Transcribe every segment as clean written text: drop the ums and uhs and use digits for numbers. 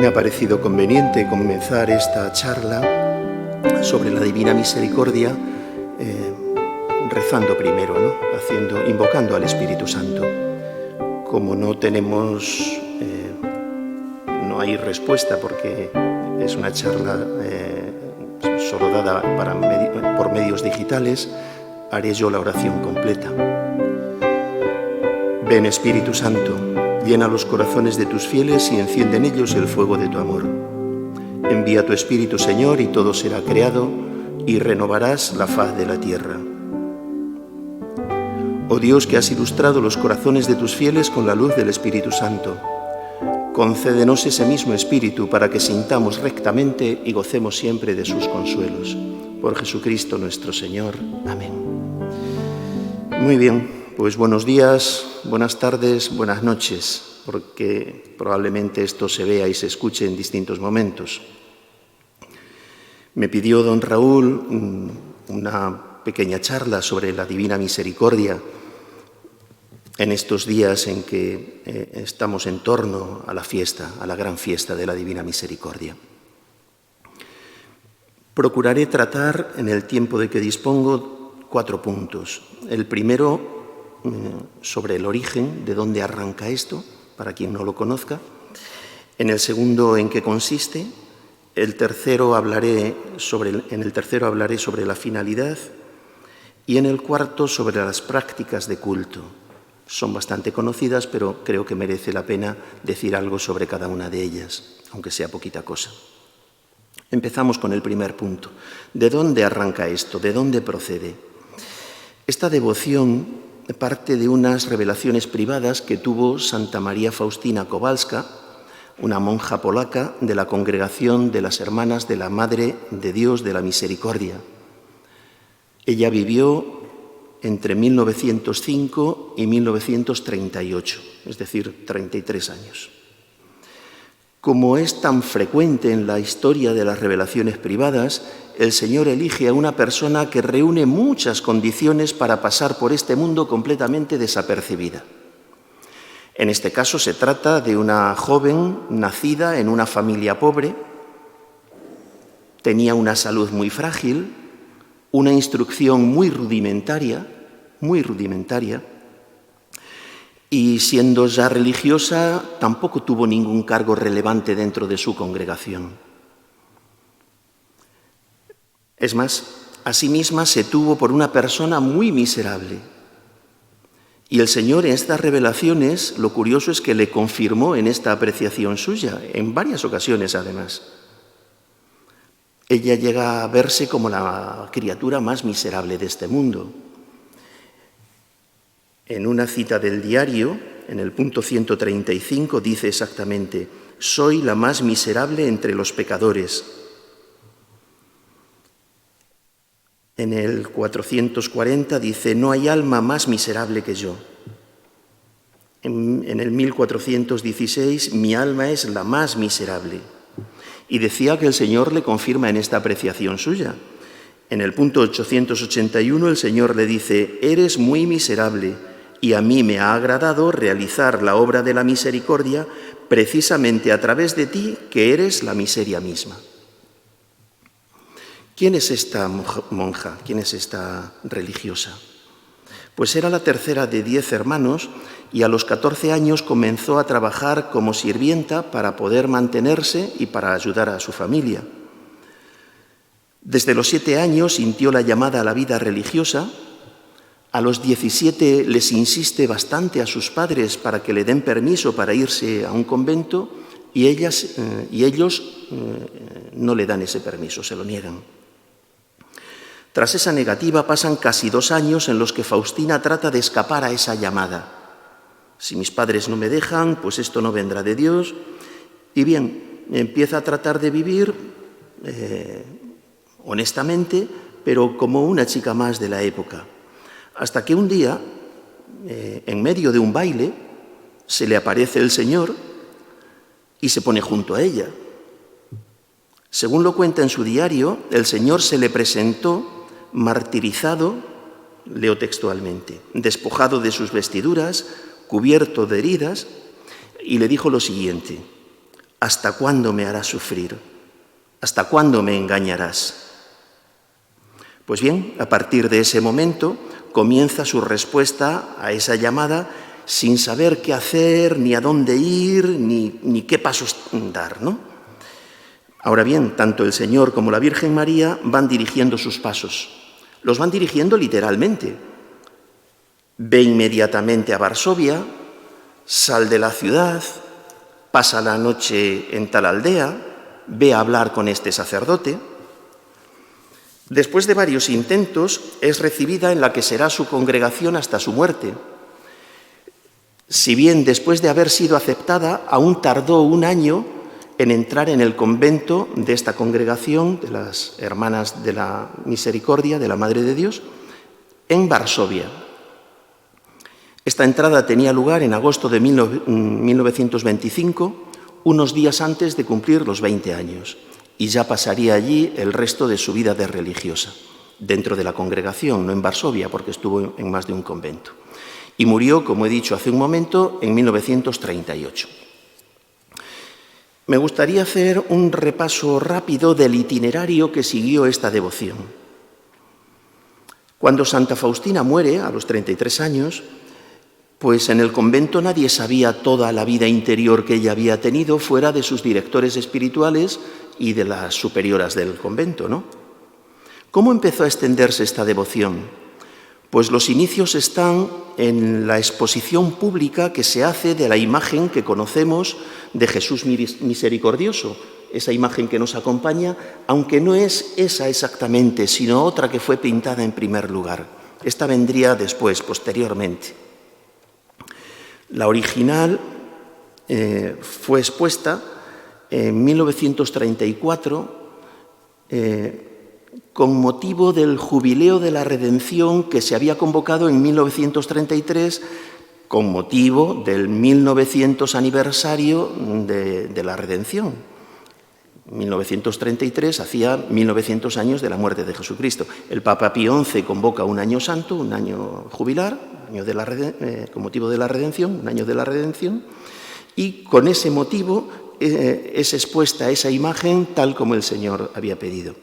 Me ha parecido conveniente comenzar esta charla sobre la Divina Misericordia rezando primero, invocando al Espíritu Santo. Como no hay respuesta porque es una charla solo dada por medios digitales, haré yo la oración completa. Ven, Espíritu Santo, llena los corazones de tus fieles y enciende en ellos el fuego de tu amor. Envía tu Espíritu, Señor, y todo será creado, y renovarás la faz de la tierra. Oh Dios, que has ilustrado los corazones de tus fieles con la luz del Espíritu Santo, concédenos ese mismo Espíritu para que sintamos rectamente y gocemos siempre de sus consuelos. Por Jesucristo nuestro Señor. Amén. Muy bien. Pues buenos días, buenas tardes, buenas noches, porque probablemente esto se vea y se escuche en distintos momentos. Me pidió don Raúl una pequeña charla sobre la Divina Misericordia en estos días en que estamos en torno a la fiesta, a la gran fiesta de la Divina Misericordia. Procuraré tratar en el tiempo de que dispongo 4 puntos. El primero, sobre el origen, de dónde arranca esto, para quien no lo conozca. En el segundo, en qué consiste. En el tercero hablaré sobre la finalidad. Y en el cuarto, sobre las prácticas de culto. Son bastante conocidas, pero creo que merece la pena decir algo sobre cada una de ellas, aunque sea poquita cosa. Empezamos con el primer punto. ¿De dónde arranca esto? ¿De dónde procede? Esta devoción parte de unas revelaciones privadas que tuvo Santa María Faustina Kowalska, una monja polaca de la Congregación de las Hermanas de la Madre de Dios de la Misericordia. Ella vivió entre 1905 y 1938, es decir, 33 años. Como es tan frecuente en la historia de las revelaciones privadas, el Señor elige a una persona que reúne muchas condiciones para pasar por este mundo completamente desapercibida. En este caso se trata de una joven nacida en una familia pobre, tenía una salud muy frágil, una instrucción muy rudimentaria, y siendo ya religiosa, tampoco tuvo ningún cargo relevante dentro de su congregación. Es más, a sí misma se tuvo por una persona muy miserable. Y el Señor en estas revelaciones, lo curioso es que le confirmó en esta apreciación suya, en varias ocasiones además. Ella llega a verse como la criatura más miserable de este mundo. En una cita del diario, en el punto 135, dice exactamente: «Soy la más miserable entre los pecadores». En el 440 dice: «No hay alma más miserable que yo». En el 1416, «Mi alma es la más miserable». Y decía que el Señor le confirma en esta apreciación suya. En el punto 881 el Señor le dice: «Eres muy miserable, y a mí me ha agradado realizar la obra de la misericordia precisamente a través de ti, que eres la miseria misma». ¿Quién es esta monja? ¿Quién es esta religiosa? Pues era la tercera de 10 hermanos y a los 14 años comenzó a trabajar como sirvienta para poder mantenerse y para ayudar a su familia. Desde los 7 años sintió la llamada a la vida religiosa. A los 17 les insiste bastante a sus padres para que le den permiso para irse a un convento y ellos no le dan ese permiso, se lo niegan. Tras esa negativa pasan casi 2 años en los que Faustina trata de escapar a esa llamada. Si mis padres no me dejan, pues esto no vendrá de Dios. Y bien, empieza a tratar de vivir honestamente, pero como una chica más de la época. Hasta que un día, en medio de un baile, se le aparece el Señor y se pone junto a ella. Según lo cuenta en su diario, el Señor se le presentó martirizado, leo textualmente, despojado de sus vestiduras, cubierto de heridas, y le dijo lo siguiente: ¿hasta cuándo me harás sufrir? ¿Hasta cuándo me engañarás? Pues bien, a partir de ese momento comienza su respuesta a esa llamada sin saber qué hacer, ni a dónde ir, ni qué pasos dar, ¿no? Ahora bien, tanto el Señor como la Virgen María van dirigiendo sus pasos. Los van dirigiendo literalmente. Ve inmediatamente a Varsovia, sal de la ciudad, pasa la noche en tal aldea, ve a hablar con este sacerdote. Después de varios intentos, es recibida en la que será su congregación hasta su muerte. Si bien después de haber sido aceptada, aún tardó un año en entrar en el convento de esta congregación de las Hermanas de la Misericordia, de la Madre de Dios, en Varsovia. Esta entrada tenía lugar en agosto de 1925, unos días antes de cumplir los 20 años, y ya pasaría allí el resto de su vida de religiosa, dentro de la congregación, no en Varsovia, porque estuvo en más de un convento. Y murió, como he dicho hace un momento, en 1938. Me gustaría hacer un repaso rápido del itinerario que siguió esta devoción. Cuando Santa Faustina muere, a los 33 años, pues en el convento nadie sabía toda la vida interior que ella había tenido fuera de sus directores espirituales y de las superioras del convento, ¿no? ¿Cómo empezó a extenderse esta devoción? Pues los inicios están en la exposición pública que se hace de la imagen que conocemos de Jesús misericordioso, esa imagen que nos acompaña, aunque no es esa exactamente, sino otra que fue pintada en primer lugar. Esta vendría después, posteriormente. La original fue expuesta en 1934 con motivo del Jubileo de la Redención que se había convocado en 1933 con motivo del 1900 aniversario de la Redención. 1933 hacía 1900 años de la muerte de Jesucristo. El Papa Pío XI convoca un año santo, un año jubilar, con motivo de la Redención, un año de la Redención, y con ese motivo es expuesta esa imagen tal como el Señor había pedido.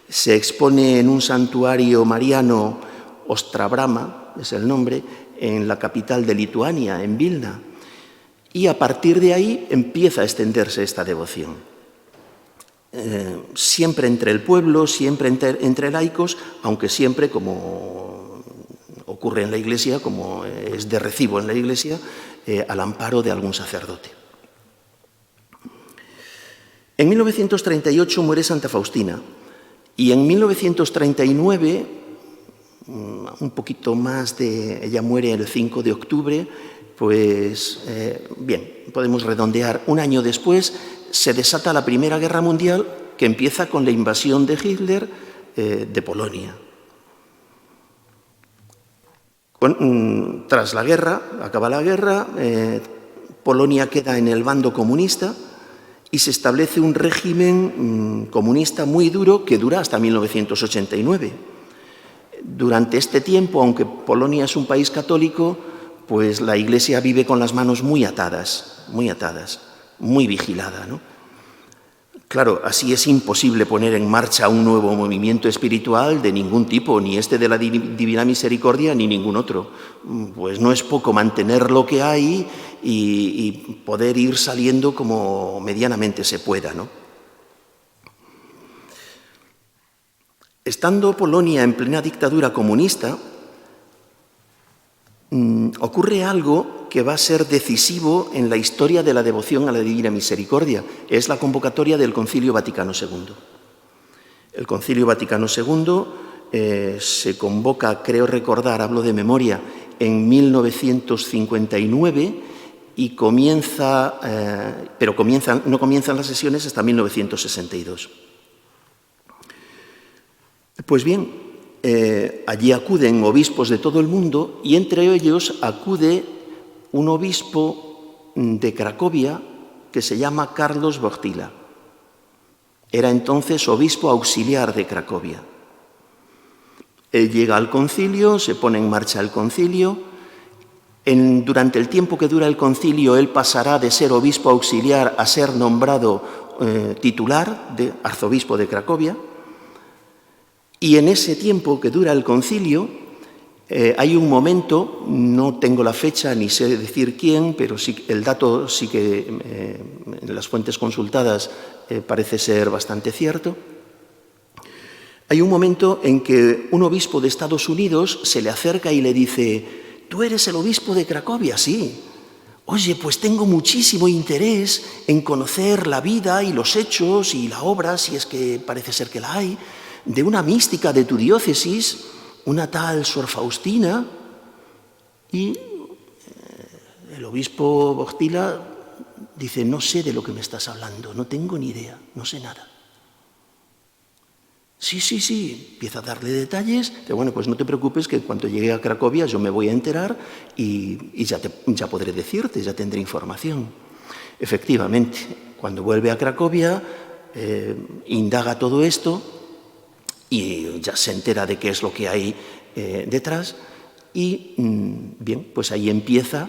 Se expone en un santuario mariano, Ostrabrama, es el nombre, en la capital de Lituania, en Vilna, y a partir de ahí empieza a extenderse esta devoción. Siempre entre el pueblo, siempre entre laicos, aunque siempre, como ocurre en la Iglesia, como es de recibo en la Iglesia, al amparo de algún sacerdote. En 1938 muere Santa Faustina y en 1939, un poquito más de... ella muere el 5 de octubre, pues bien, podemos redondear, un año después se desata la Primera Guerra Mundial, que empieza con la invasión de Hitler de Polonia. Tras la guerra, acaba la guerra, Polonia queda en el bando comunista y se establece un régimen comunista muy duro que dura hasta 1989. Durante este tiempo, aunque Polonia es un país católico, pues la Iglesia vive con las manos muy atadas, muy vigilada, ¿no? Claro, así es imposible poner en marcha un nuevo movimiento espiritual de ningún tipo, ni este de la Divina Misericordia, ni ningún otro. Pues no es poco mantener lo que hay y poder ir saliendo como medianamente se pueda, ¿no? Estando Polonia en plena dictadura comunista, ocurre algo que va a ser decisivo en la historia de la devoción a la Divina Misericordia. Es la convocatoria del Concilio Vaticano II. El Concilio Vaticano II se convoca, creo recordar, hablo de memoria, en 1959 y no comienzan las sesiones hasta 1962. Pues bien, allí acuden obispos de todo el mundo y entre ellos acude un obispo de Cracovia que se llama Carlos Wojtyła. Era entonces obispo auxiliar de Cracovia. Él llega al concilio, se pone en marcha el concilio Durante el tiempo que dura el concilio, él pasará de ser obispo auxiliar a ser nombrado titular de arzobispo de Cracovia. Y en ese tiempo que dura el concilio, hay un momento, no tengo la fecha ni sé decir quién, pero sí, el dato sí que en las fuentes consultadas parece ser bastante cierto. Hay un momento en que un obispo de Estados Unidos se le acerca y le dice: «¿Tú eres el obispo de Cracovia?» «Sí». «Oye, pues tengo muchísimo interés en conocer la vida y los hechos y la obra, si es que parece ser que la hay, de una mística de tu diócesis, una tal Sor Faustina». Y el obispo Wojtyła dice: «No sé de lo que me estás hablando, no tengo ni idea, no sé nada». Sí, empieza a darle detalles. Pero bueno, pues no te preocupes, que cuando llegue a Cracovia yo me voy a enterar y ya podré decirte, ya tendré información. Efectivamente, cuando vuelve a Cracovia, indaga todo esto y ya se entera de qué es lo que hay detrás. Y bien, pues ahí empieza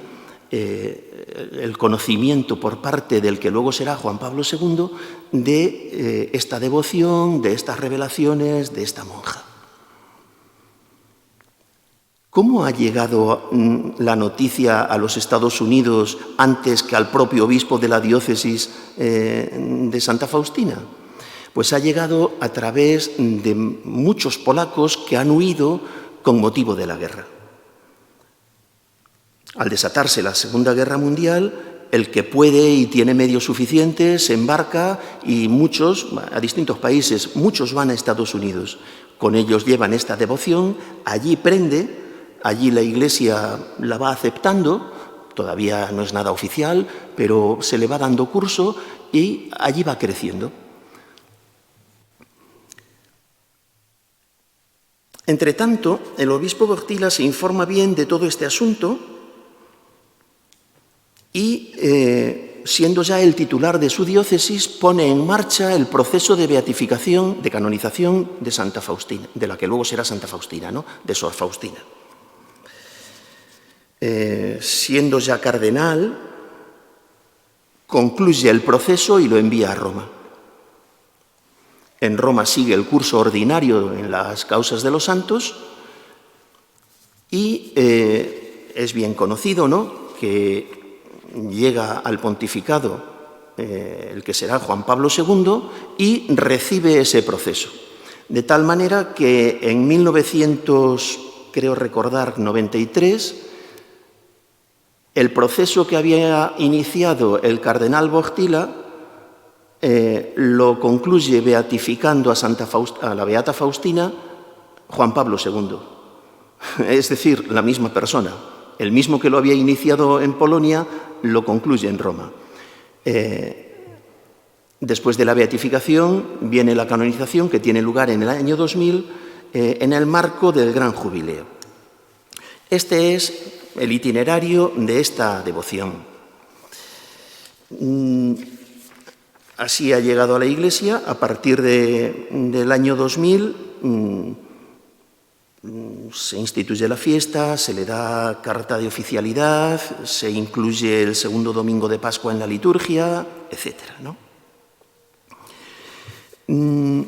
el conocimiento por parte del que luego será Juan Pablo II de esta devoción, de estas revelaciones, de esta monja. ¿Cómo ha llegado la noticia a los Estados Unidos antes que al propio obispo de la diócesis de Santa Faustina? Pues ha llegado a través de muchos polacos que han huido con motivo de la guerra. Al desatarse la Segunda Guerra Mundial, el que puede y tiene medios suficientes se embarca y muchos, a distintos países, muchos van a Estados Unidos. Con ellos llevan esta devoción, allí prende, allí la Iglesia la va aceptando, todavía no es nada oficial, pero se le va dando curso y allí va creciendo. Entre tanto, el obispo Wojtyła se informa bien de todo este asunto y, siendo ya el titular de su diócesis, pone en marcha el proceso de beatificación, de canonización de Santa Faustina, de la que luego será Santa Faustina, ¿no?, de Sor Faustina. Siendo ya cardenal, concluye el proceso y lo envía a Roma. En Roma sigue el curso ordinario en las causas de los santos y es bien conocido, ¿no?, que llega al pontificado el que será Juan Pablo II y recibe ese proceso. De tal manera que en 1993, el proceso que había iniciado el cardenal Wojtyła lo concluye beatificando a la beata Faustina Juan Pablo II. Es decir, la misma persona. El mismo que lo había iniciado en Polonia lo concluye en Roma. Después de la beatificación viene la canonización, que tiene lugar en el año 2000 en el marco del Gran Jubileo. Este es el itinerario de esta devoción. Así ha llegado a la Iglesia. A partir del año 2000 se instituye la fiesta, se le da carta de oficialidad, se incluye el segundo domingo de Pascua en la liturgia, etc., ¿no? En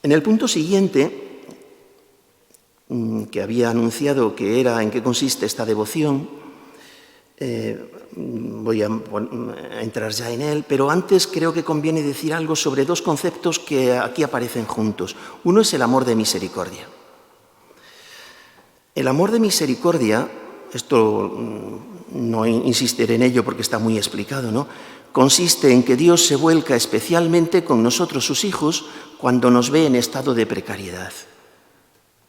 el punto siguiente, que había anunciado que era en qué consiste esta devoción, voy a entrar ya en él, pero antes creo que conviene decir algo sobre dos conceptos que aquí aparecen juntos. Uno es el amor de misericordia. El amor de misericordia, esto no insistiré en ello porque está muy explicado, ¿no?, consiste en que Dios se vuelca especialmente con nosotros, sus hijos, cuando nos ve en estado de precariedad.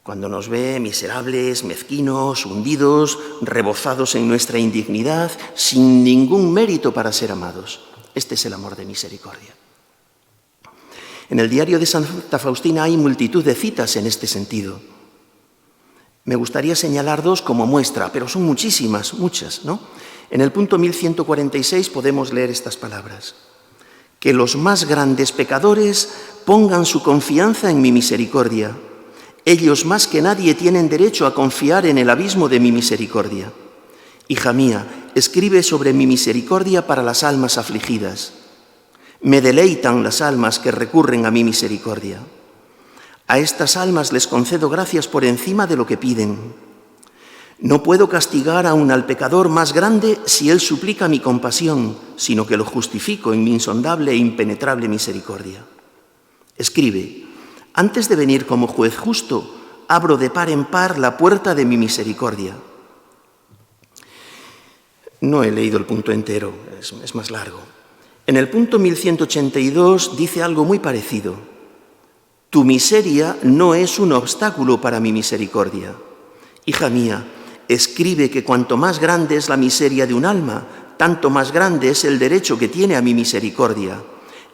Cuando nos ve miserables, mezquinos, hundidos, rebozados en nuestra indignidad, sin ningún mérito para ser amados. Este es el amor de misericordia. En el diario de Santa Faustina hay multitud de citas en este sentido. Me gustaría señalar dos como muestra, pero son muchísimas, muchas, ¿no? En el punto 1146 podemos leer estas palabras: que los más grandes pecadores pongan su confianza en mi misericordia. Ellos más que nadie tienen derecho a confiar en el abismo de mi misericordia. Hija mía, escribe sobre mi misericordia para las almas afligidas. Me deleitan las almas que recurren a mi misericordia. A estas almas les concedo gracias por encima de lo que piden. No puedo castigar aún al pecador más grande si él suplica mi compasión, sino que lo justifico en mi insondable e impenetrable misericordia. Escribe: antes de venir como juez justo, abro de par en par la puerta de mi misericordia. No he leído el punto entero, es más largo. En el punto 1182 dice algo muy parecido. Tu miseria no es un obstáculo para mi misericordia. Hija mía, escribe que cuanto más grande es la miseria de un alma, tanto más grande es el derecho que tiene a mi misericordia.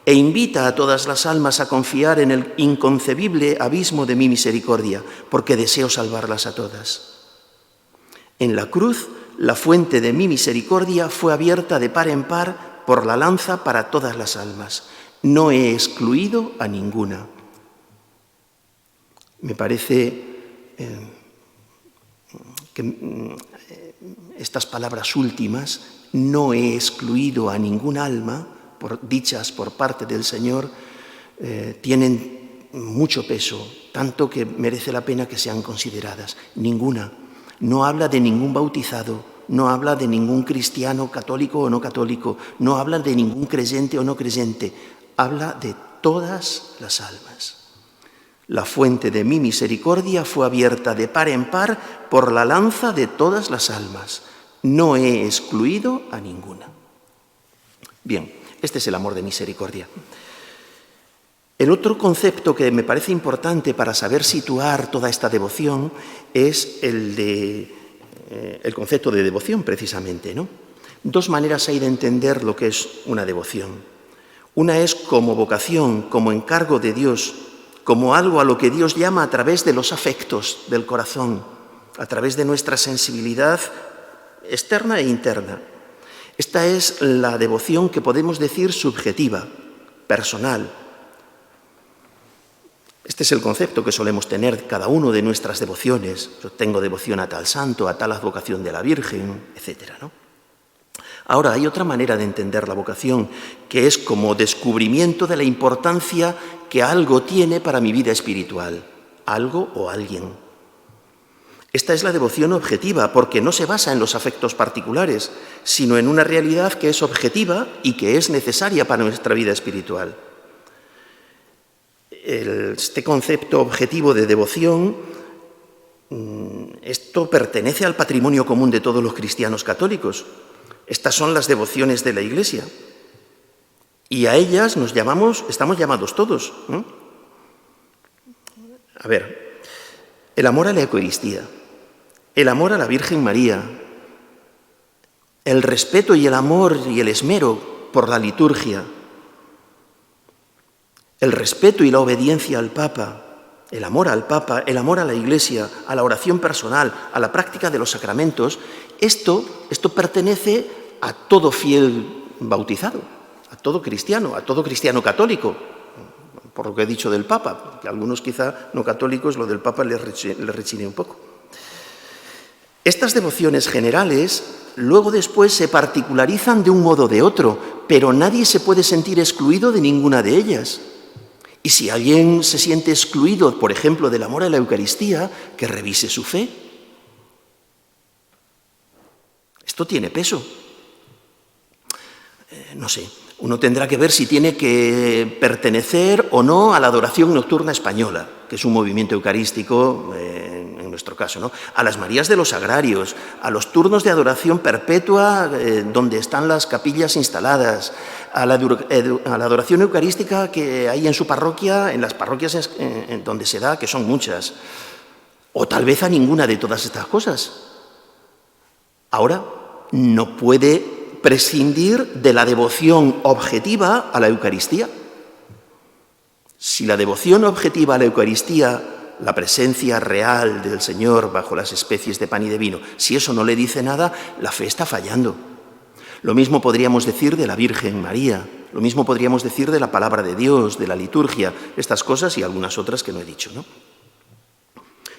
E invita a todas las almas a confiar en el inconcebible abismo de mi misericordia, porque deseo salvarlas a todas. En la cruz, la fuente de mi misericordia fue abierta de par en par por la lanza para todas las almas. No he excluido a ninguna. Me parece que estas palabras últimas, no he excluido a ningún alma, dichas por parte del Señor, tienen mucho peso, tanto que merece la pena que sean consideradas. Ninguna. No habla de ningún bautizado, no habla de ningún cristiano católico o no católico, no habla de ningún creyente o no creyente, habla de todas las almas. La fuente de mi misericordia fue abierta de par en par por la lanza de todas las almas. No he excluido a ninguna. Bien, este es el amor de misericordia. El otro concepto que me parece importante para saber situar toda esta devoción es el concepto de devoción, precisamente, ¿no? Dos maneras hay de entender lo que es una devoción. Una es como vocación, como encargo de Dios, como algo a lo que Dios llama a través de los afectos del corazón, a través de nuestra sensibilidad externa e interna. Esta es la devoción que podemos decir subjetiva, personal. Este es el concepto que solemos tener cada uno de nuestras devociones. Yo tengo devoción a tal santo, a tal advocación de la Virgen, etc., ¿no? Ahora, hay otra manera de entender la vocación, que es como descubrimiento de la importancia que algo tiene para mi vida espiritual, algo o alguien. Esta es la devoción objetiva, porque no se basa en los afectos particulares, sino en una realidad que es objetiva y que es necesaria para nuestra vida espiritual. Este concepto objetivo de devoción, esto pertenece al patrimonio común de todos los cristianos católicos. Estas son las devociones de la Iglesia. Y a ellas estamos llamados todos, ¿no? A ver, el amor a la Eucaristía, el amor a la Virgen María, el respeto y el amor y el esmero por la liturgia, el respeto y la obediencia al Papa, el amor al Papa, el amor a la Iglesia, a la oración personal, a la práctica de los sacramentos, esto pertenece a todo fiel bautizado, a todo cristiano católico, por lo que he dicho del Papa, que a algunos quizá no católicos lo del Papa les rechine un poco. Estas devociones generales luego después se particularizan de un modo o de otro, pero nadie se puede sentir excluido de ninguna de ellas. Y si alguien se siente excluido, por ejemplo, del amor a la Eucaristía, que revise su fe. Esto tiene peso. No sé, uno tendrá que ver si tiene que pertenecer o no a la adoración nocturna española, que es un movimiento eucarístico, en nuestro caso, ¿no? A las Marías de los Agrarios, a los turnos de adoración perpetua donde están las capillas instaladas, a la adoración eucarística que hay en su parroquia, en las parroquias en donde se da, que son muchas, o tal vez a ninguna de todas estas cosas. Ahora, no puede prescindir de la devoción objetiva a la Eucaristía. Si la devoción objetiva a la Eucaristía, la presencia real del Señor bajo las especies de pan y de vino, si eso no le dice nada, la fe está fallando. Lo mismo podríamos decir de la Virgen María, lo mismo podríamos decir de la palabra de Dios, de la liturgia, estas cosas y algunas otras que no he dicho, ¿no?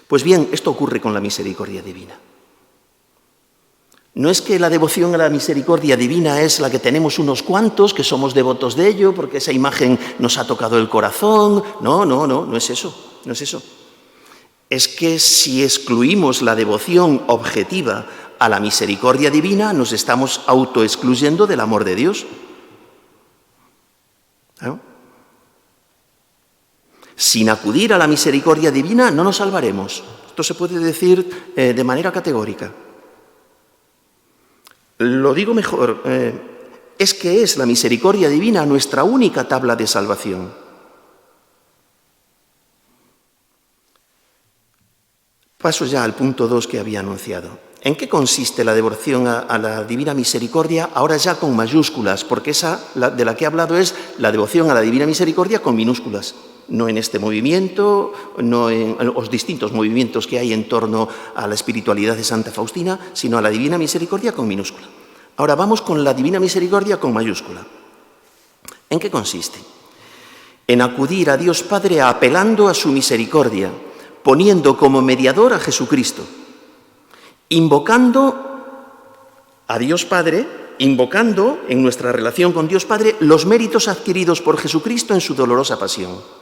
Pues bien, esto ocurre con la misericordia divina. No es que la devoción a la misericordia divina es la que tenemos unos cuantos, que somos devotos de ello, porque esa imagen nos ha tocado el corazón. No es eso, no es eso. Es que si excluimos la devoción objetiva a la misericordia divina, nos estamos autoexcluyendo del amor de Dios. ¿No? Sin acudir a la misericordia divina no nos salvaremos. Esto se puede decir de manera categórica. Lo digo mejor, es que es la misericordia divina nuestra única tabla de salvación. Paso ya al punto 2 que había anunciado. ¿En qué consiste la devoción a la divina misericordia? Ahora ya con mayúsculas, porque esa de la que he hablado es la devoción a la divina misericordia con minúsculas. No en este movimiento, no en los distintos movimientos que hay en torno a la espiritualidad de Santa Faustina, sino a la divina misericordia con minúscula. Ahora vamos con la divina misericordia con mayúscula. ¿En qué consiste? En acudir a Dios Padre apelando a su misericordia, poniendo como mediador a Jesucristo, invocando a Dios Padre, invocando en nuestra relación con Dios Padre los méritos adquiridos por Jesucristo en su dolorosa pasión.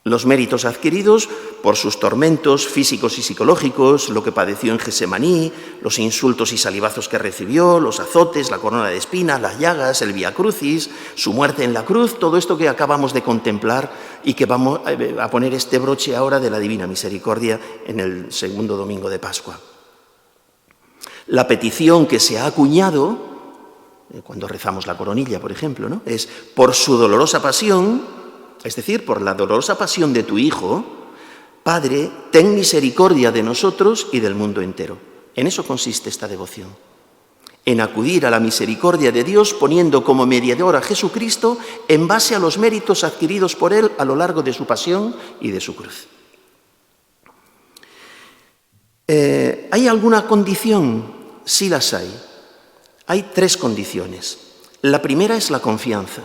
Los méritos adquiridos por sus tormentos físicos y psicológicos, lo que padeció en Getsemaní, los insultos y salivazos que recibió, los azotes, la corona de espinas, las llagas, el Vía Crucis, su muerte en la cruz, todo esto que acabamos de contemplar y que vamos a poner este broche ahora de la Divina Misericordia en el segundo domingo de Pascua. La petición que se ha acuñado, cuando rezamos la coronilla, por ejemplo, ¿no?, es por su dolorosa pasión. Es decir, por la dolorosa pasión de tu Hijo, Padre, ten misericordia de nosotros y del mundo entero. En eso consiste esta devoción. En acudir a la misericordia de Dios poniendo como mediador a Jesucristo en base a los méritos adquiridos por Él a lo largo de su pasión y de su cruz. ¿Hay alguna condición? Sí las hay. Hay 3 condiciones. La primera es la confianza.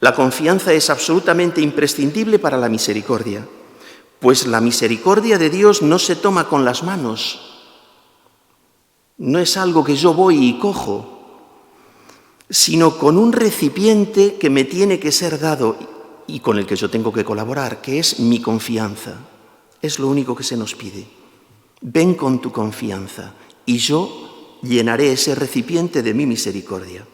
La confianza es absolutamente imprescindible para la misericordia, pues la misericordia de Dios no se toma con las manos, no es algo que yo voy y cojo, sino con un recipiente que me tiene que ser dado y con el que yo tengo que colaborar, que es mi confianza. Es lo único que se nos pide. Ven con tu confianza y yo llenaré ese recipiente de mi misericordia.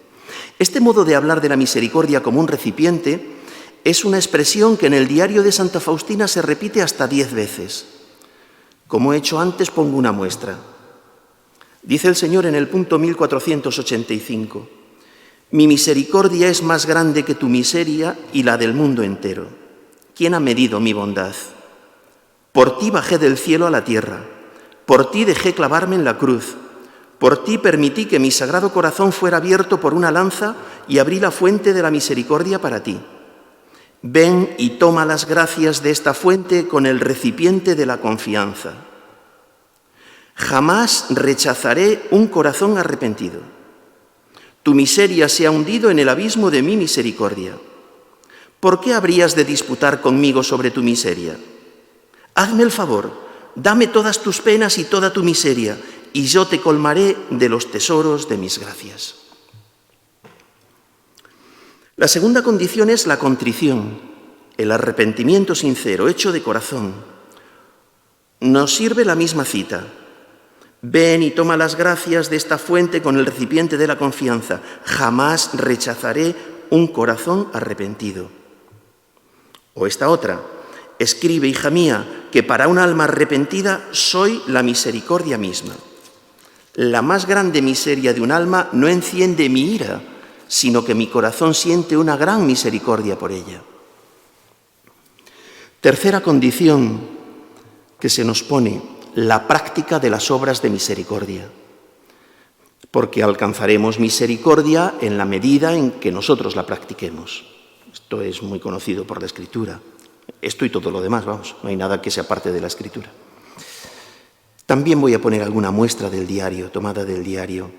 Este modo de hablar de la misericordia como un recipiente es una expresión que en el diario de Santa Faustina se repite hasta 10 veces. Como he hecho antes, pongo una muestra. Dice el Señor en el punto 1485, mi misericordia es más grande que tu miseria y la del mundo entero. ¿Quién ha medido mi bondad? Por ti bajé del cielo a la tierra, por ti dejé clavarme en la cruz. Por ti permití que mi sagrado corazón fuera abierto por una lanza y abrí la fuente de la misericordia para ti. Ven y toma las gracias de esta fuente con el recipiente de la confianza. Jamás rechazaré un corazón arrepentido. Tu miseria se ha hundido en el abismo de mi misericordia. ¿Por qué habrías de disputar conmigo sobre tu miseria? Hazme el favor, dame todas tus penas y toda tu miseria, y yo te colmaré de los tesoros de mis gracias. La segunda condición es la contrición, el arrepentimiento sincero, hecho de corazón. Nos sirve la misma cita. Ven y toma las gracias de esta fuente con el recipiente de la confianza. Jamás rechazaré un corazón arrepentido. O esta otra. Escribe, hija mía, que para un alma arrepentida soy la misericordia misma. La más grande miseria de un alma no enciende mi ira, sino que mi corazón siente una gran misericordia por ella. Tercera condición que se nos pone, la práctica de las obras de misericordia. Porque alcanzaremos misericordia en la medida en que nosotros la practiquemos. Esto es muy conocido por la Escritura. Esto y todo lo demás, vamos, no hay nada que sea parte de la Escritura. También voy a poner alguna muestra del diario, tomada del diario.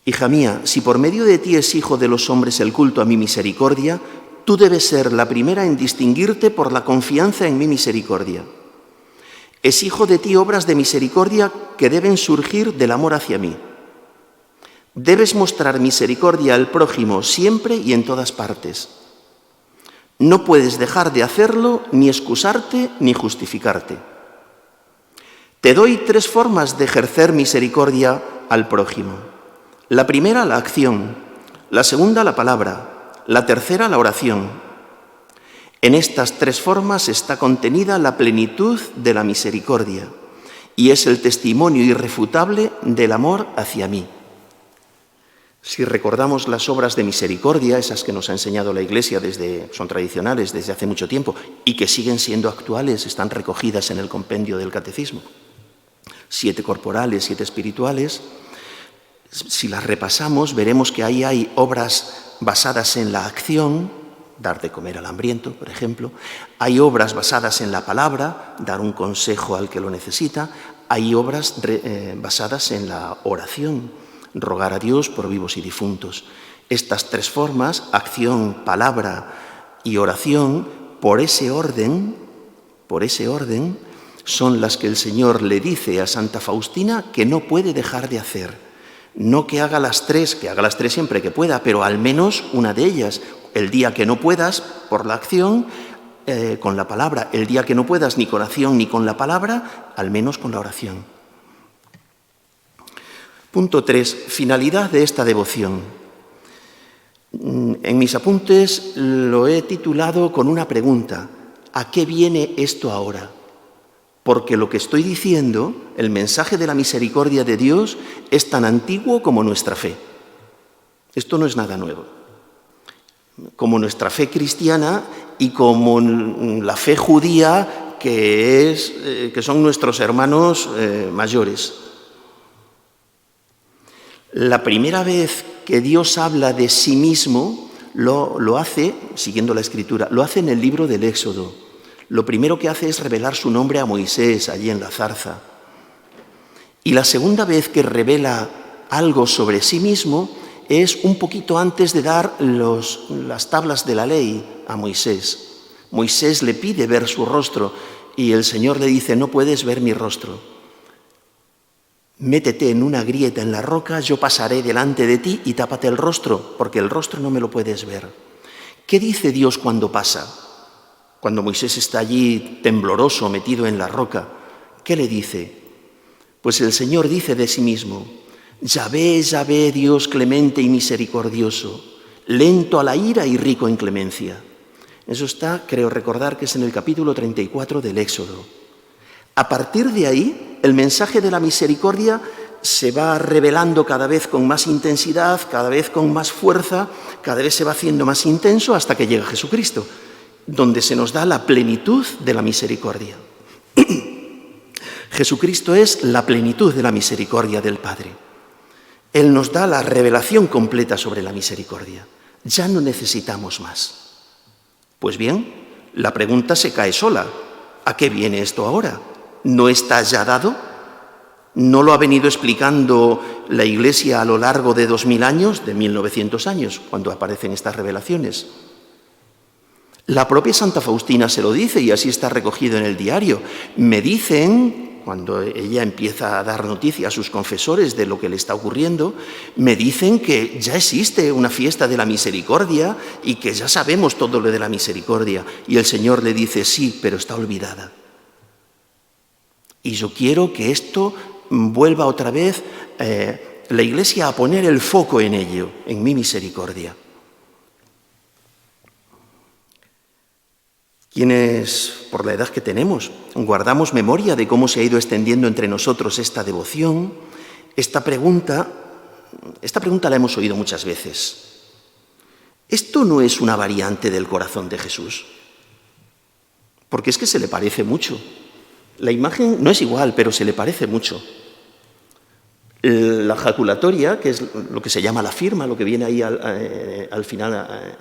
Hija mía, si por medio de ti exijo de los hombres el culto a mi misericordia, tú debes ser la primera en distinguirte por la confianza en mi misericordia. Exijo de ti obras de misericordia que deben surgir del amor hacia mí. Debes mostrar misericordia al prójimo siempre y en todas partes. No puedes dejar de hacerlo, ni excusarte, ni justificarte. Te doy 3 formas de ejercer misericordia al prójimo. La primera, la acción. La segunda, la palabra. La tercera, la oración. En estas 3 formas está contenida la plenitud de la misericordia y es el testimonio irrefutable del amor hacia mí. Si recordamos las obras de misericordia, esas que nos ha enseñado la Iglesia, son tradicionales desde hace mucho tiempo y que siguen siendo actuales, están recogidas en el compendio del Catecismo. 7 corporales, 7 espirituales. Si las repasamos, veremos que ahí hay obras basadas en la acción, dar de comer al hambriento, por ejemplo. Hay obras basadas en la palabra, dar un consejo al que lo necesita. Hay obras basadas en la oración, rogar a Dios por vivos y difuntos. Estas 3 formas, acción, palabra y oración, por ese orden, son las que el Señor le dice a Santa Faustina que no puede dejar de hacer. No que haga las 3, que haga las 3 siempre que pueda, pero al menos una de ellas. El día que no puedas, por la acción, con la palabra. El día que no puedas ni con acción ni con la palabra, al menos con la oración. Punto 3. Finalidad de esta devoción. En mis apuntes lo he titulado con una pregunta. ¿A qué viene esto ahora? Porque lo que estoy diciendo, el mensaje de la misericordia de Dios, es tan antiguo como nuestra fe. Esto no es nada nuevo. Como nuestra fe cristiana y como la fe judía, que son nuestros hermanos mayores. La primera vez que Dios habla de sí mismo, lo hace, siguiendo la Escritura, lo hace en el libro del Éxodo. Lo primero que hace es revelar su nombre a Moisés, allí en la zarza. Y la segunda vez que revela algo sobre sí mismo es un poquito antes de dar las tablas de la ley a Moisés. Moisés le pide ver su rostro y el Señor le dice, no puedes ver mi rostro. Métete en una grieta en la roca, yo pasaré delante de ti y tápate el rostro, porque el rostro no me lo puedes ver. ¿Qué dice Dios cuando pasa? Cuando Moisés está allí tembloroso, metido en la roca, ¿qué le dice? Pues el Señor dice de sí mismo, Yahvé, Yahvé, Dios clemente y misericordioso, lento a la ira y rico en clemencia. Eso está, creo recordar, que es en el capítulo 34 del Éxodo. A partir de ahí, el mensaje de la misericordia se va revelando cada vez con más intensidad, cada vez con más fuerza, cada vez se va haciendo más intenso hasta que llega Jesucristo, donde se nos da la plenitud de la misericordia. Jesucristo es la plenitud de la misericordia del Padre. Él nos da la revelación completa sobre la misericordia. Ya no necesitamos más. Pues bien, la pregunta se cae sola. ¿A qué viene esto ahora? ¿No está ya dado? ¿No lo ha venido explicando la Iglesia a lo largo de 2000 años, de 1900 años, cuando aparecen estas revelaciones? La propia Santa Faustina se lo dice y así está recogido en el diario. Me dicen, cuando ella empieza a dar noticia a sus confesores de lo que le está ocurriendo, me dicen que ya existe una fiesta de la misericordia y que ya sabemos todo lo de la misericordia. Y el Señor le dice, sí, pero está olvidada. Y yo quiero que esto vuelva otra vez la Iglesia a poner el foco en ello, en mi misericordia. Quienes, por la edad que tenemos, guardamos memoria de cómo se ha ido extendiendo entre nosotros esta devoción, esta pregunta la hemos oído muchas veces. ¿Esto no es una variante del corazón de Jesús? Porque es que se le parece mucho. La imagen no es igual, pero se le parece mucho. La jaculatoria, que es lo que se llama la firma, lo que viene ahí al final,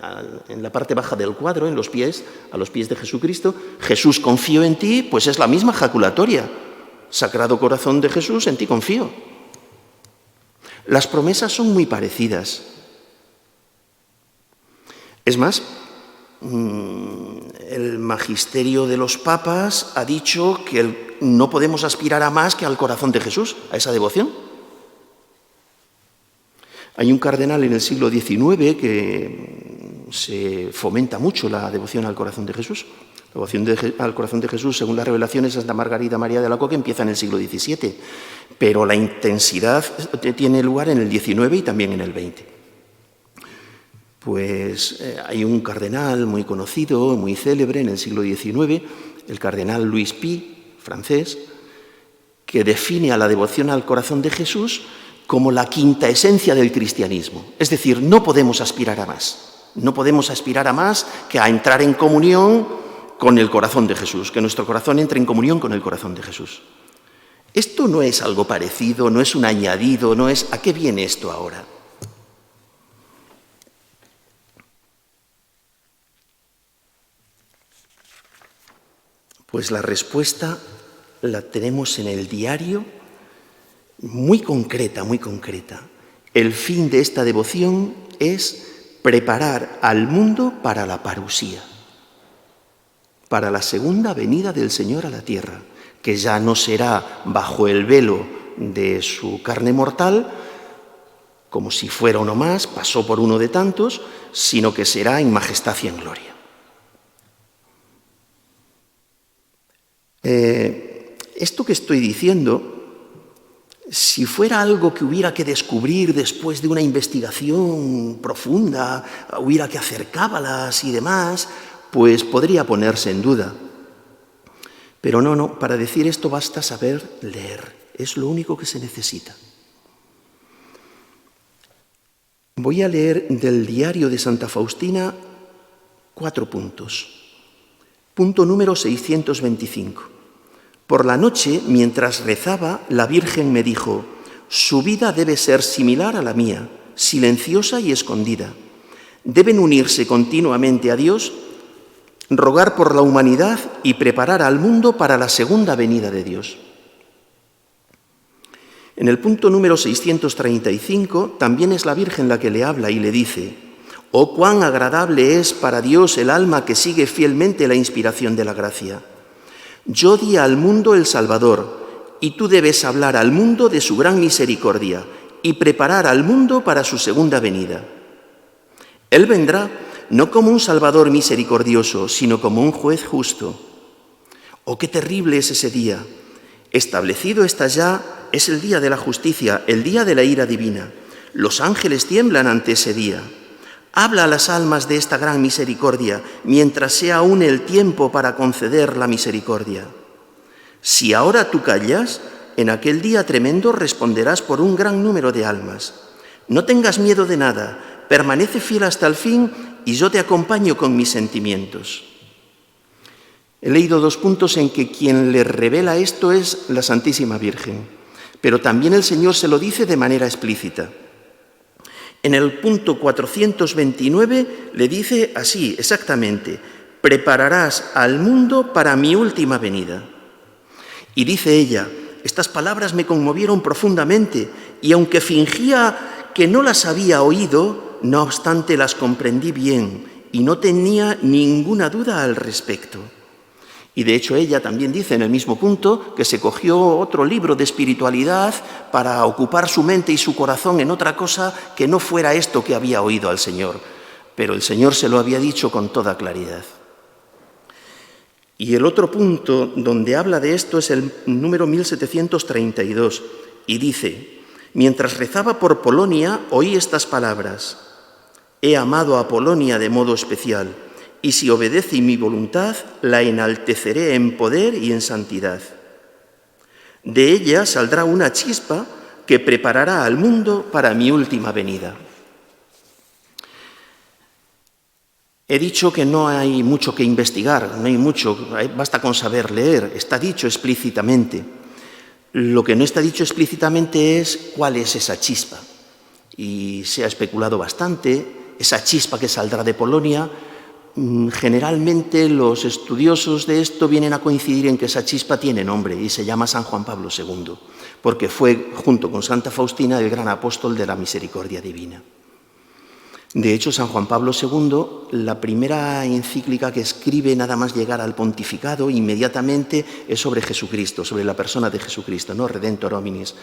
en la parte baja del cuadro, a los pies de Jesucristo, Jesús, confío en ti, pues es la misma jaculatoria. Sagrado corazón de Jesús, en ti confío. Las promesas son muy parecidas. Es más, El magisterio de los papas ha dicho que no podemos aspirar a más que al corazón de Jesús, a esa devoción. Hay un cardenal en el siglo XIX que se fomenta mucho la devoción al corazón de Jesús. La devoción al corazón de Jesús, según las revelaciones de Santa Margarita María de Alacoque, empieza en el siglo XVII, pero la intensidad tiene lugar en el XIX y también en el XX. Pues hay un cardenal muy conocido, muy célebre en el siglo XIX, el cardenal Louis Pi, francés, que define a la devoción al corazón de Jesús como la quinta esencia del cristianismo. Es decir, no podemos aspirar a más. No podemos aspirar a más que a entrar en comunión con el corazón de Jesús, que nuestro corazón entre en comunión con el corazón de Jesús. Esto no es algo parecido, no es un añadido, no es... ¿A qué viene esto ahora? Pues la respuesta la tenemos en el diario, muy concreta, muy concreta. El fin de esta devoción es preparar al mundo para la parusía, para la segunda venida del Señor a la tierra, que ya no será bajo el velo de su carne mortal, como si fuera uno más, pasó por uno de tantos, sino que será en majestad y en gloria. Esto que estoy diciendo, si fuera algo que hubiera que descubrir después de una investigación profunda, hubiera que hacer cábalas y demás, pues podría ponerse en duda. Pero no, para decir esto basta saber leer, es lo único que se necesita. Voy a leer del diario de Santa Faustina 4 puntos. Punto número 625. Por la noche, mientras rezaba, la Virgen me dijo: su vida debe ser similar a la mía, silenciosa y escondida. Deben unirse continuamente a Dios, rogar por la humanidad y preparar al mundo para la segunda venida de Dios. En el punto número 635 también es la Virgen la que le habla y le dice: oh, cuán agradable es para Dios el alma que sigue fielmente la inspiración de la gracia. Yo di al mundo el Salvador, y tú debes hablar al mundo de su gran misericordia y preparar al mundo para su segunda venida. Él vendrá no como un Salvador misericordioso, sino como un juez justo. Oh, qué terrible es ese día. Establecido está ya, es el día de la justicia, el día de la ira divina. Los ángeles tiemblan ante ese día. Habla a las almas de esta gran misericordia, mientras sea aún el tiempo para conceder la misericordia. Si ahora tú callas, en aquel día tremendo responderás por un gran número de almas. No tengas miedo de nada, permanece fiel hasta el fin y yo te acompaño con mis sentimientos. He leído 2 puntos en que quien le revela esto es la Santísima Virgen, pero también el Señor se lo dice de manera explícita. En el punto 429 le dice así, exactamente: prepararás al mundo para mi última venida. Y dice ella: estas palabras me conmovieron profundamente y aunque fingía que no las había oído, no obstante las comprendí bien y no tenía ninguna duda al respecto. Y de hecho ella también dice en el mismo punto que se cogió otro libro de espiritualidad para ocupar su mente y su corazón en otra cosa que no fuera esto que había oído al Señor. Pero el Señor se lo había dicho con toda claridad. Y el otro punto donde habla de esto es el número 1732 y dice: mientras rezaba por Polonia oí estas palabras: he amado a Polonia de modo especial, y si obedece mi voluntad, la enalteceré en poder y en santidad. De ella saldrá una chispa que preparará al mundo para mi última venida. He dicho que no hay mucho que investigar, no hay mucho, basta con saber leer, está dicho explícitamente. Lo que no está dicho explícitamente es cuál es esa chispa. Y se ha especulado bastante, esa chispa que saldrá de Polonia. Generalmente los estudiosos de esto vienen a coincidir en que esa chispa tiene nombre y se llama San Juan Pablo II, porque fue, junto con Santa Faustina, el gran apóstol de la misericordia divina. De hecho, San Juan Pablo II, la primera encíclica que escribe nada más llegar al pontificado, inmediatamente es sobre Jesucristo, sobre la persona de Jesucristo, ¿no? Redentor hominis.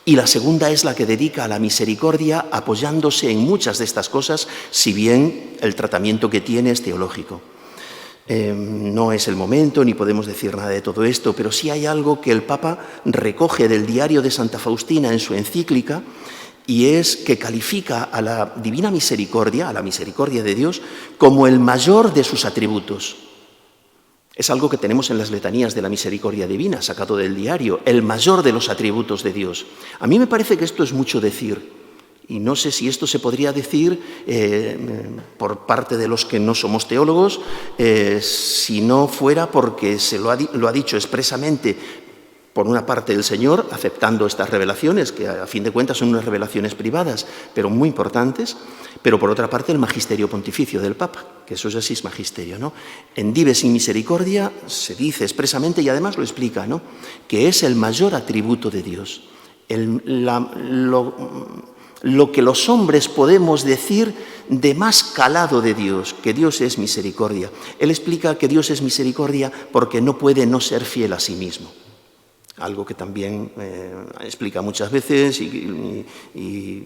Y la segunda es la que dedica a la misericordia, apoyándose en muchas de estas cosas, si bien el tratamiento que tiene es teológico. No es el momento, ni podemos decir nada de todo esto, pero sí hay algo que el Papa recoge del diario de Santa Faustina en su encíclica, y es que califica a la divina misericordia, a la misericordia de Dios, como el mayor de sus atributos. Es algo que tenemos en las letanías de la misericordia divina, sacado del diario, el mayor de los atributos de Dios. A mí me parece que esto es mucho decir, y no sé si esto se podría decir por parte de los que no somos teólogos, si no fuera porque lo ha dicho expresamente, por una parte el Señor, aceptando estas revelaciones, que a fin de cuentas son unas revelaciones privadas, pero muy importantes, pero por otra parte el magisterio pontificio del Papa, que eso sí es magisterio, ¿no? En Dives in Misericordia se dice expresamente, y además lo explica, ¿no?, que es el mayor atributo de Dios, lo que los hombres podemos decir de más calado de Dios, que Dios es misericordia. Él explica que Dios es misericordia porque no puede no ser fiel a sí mismo. Algo que también explica muchas veces y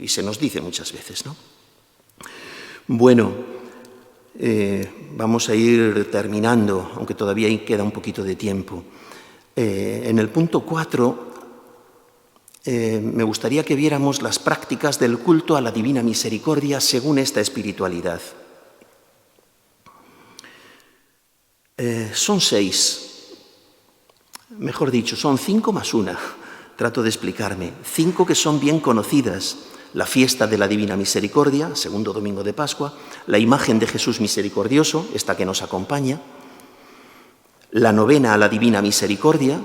se nos dice muchas veces, ¿no? Bueno, vamos a ir terminando, aunque todavía queda un poquito de tiempo. En el punto 4 me gustaría que viéramos las prácticas del culto a la Divina Misericordia según esta espiritualidad. Son 6. Mejor dicho, son 5 más 1, trato de explicarme. 5 que son bien conocidas: la fiesta de la Divina Misericordia, segundo domingo de Pascua, la imagen de Jesús misericordioso, esta que nos acompaña, la novena a la Divina Misericordia,